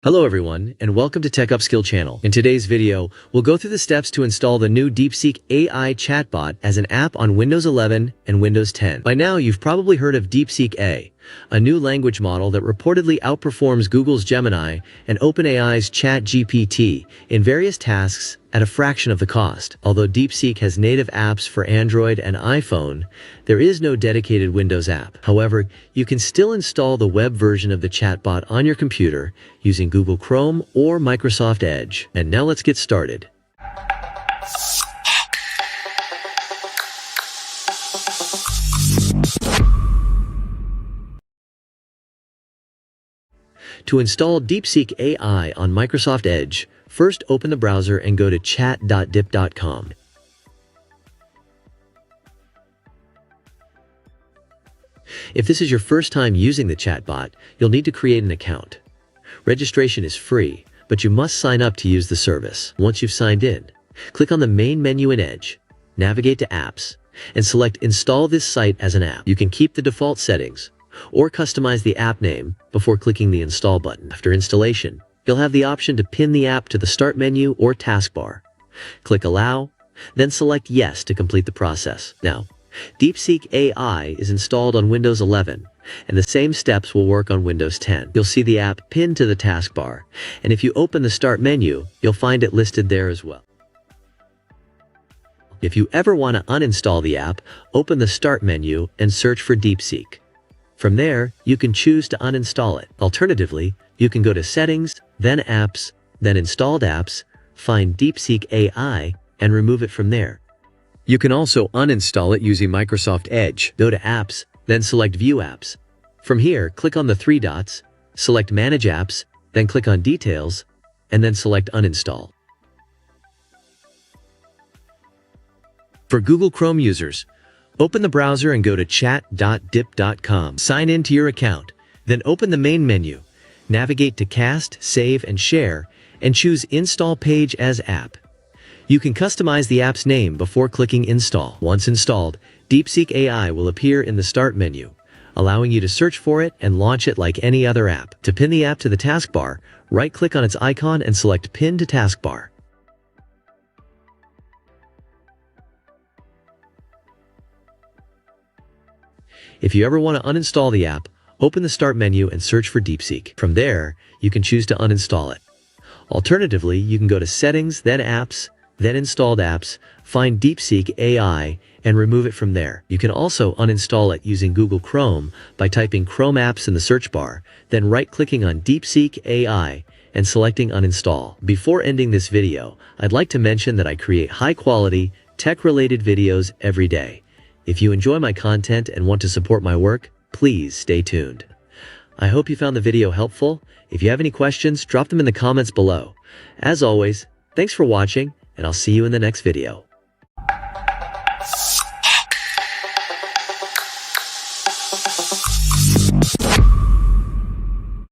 Hello everyone, and welcome to Tech Upskill channel. In today's video, we'll go through the steps to install the new Deepseek AI chatbot as an app on Windows 11 and Windows 10. By now, you've probably heard of Deepseek AI, a new language model that reportedly outperforms Google's Gemini and OpenAI's ChatGPT in various tasks at a fraction of the cost. Although Deepseek has native apps for Android and iPhone, there is no dedicated Windows app. However, you can still install the web version of the chatbot on your computer using Google Chrome or Microsoft Edge. And now let's get started. To install Deepseek AI on Microsoft Edge, first open the browser and go to chat.dip.com. If this is your first time using the chatbot, you'll need to create an account. Registration is free, but you must sign up to use the service. Once you've signed in, click on the main menu in Edge, navigate to Apps, and select Install this site as an app. You can keep the default settings or customize the app name before clicking the Install button. After installation, you'll have the option to pin the app to the Start menu or taskbar. Click Allow, then select Yes to complete the process. Now, Deepseek AI is installed on Windows 11, and the same steps will work on Windows 10. You'll see the app pinned to the taskbar, and if you open the Start menu, you'll find it listed there as well. If you ever want to uninstall the app, open the Start menu and search for Deepseek. From there, you can choose to uninstall it. Alternatively, you can go to Settings, then Apps, then Installed Apps, find Deepseek AI, and remove it from there. You can also uninstall it using Microsoft Edge. Go to Apps, then select View Apps. From here, click on the three dots, select Manage Apps, then click on Details, and then select Uninstall. For Google Chrome users, open the browser and go to chat.dip.com. Sign in to your account, then open the main menu, navigate to Cast, Save, and Share, and choose Install Page as App. You can customize the app's name before clicking Install. Once installed, Deepseek AI will appear in the Start menu, allowing you to search for it and launch it like any other app. To pin the app to the taskbar, right-click on its icon and select Pin to Taskbar. If you ever want to uninstall the app, open the Start menu and search for Deepseek. From there, you can choose to uninstall it. Alternatively, you can go to Settings, then Apps, then Installed Apps, find Deepseek AI, and remove it from there. You can also uninstall it using Google Chrome by typing Chrome Apps in the search bar, then right-clicking on Deepseek AI and selecting Uninstall. Before ending this video, I'd like to mention that I create high-quality, tech-related videos every day. If you enjoy my content and want to support my work, please stay tuned. I hope you found the video helpful. If you have any questions, drop them in the comments below. As always, thanks for watching, and I'll see you in the next video.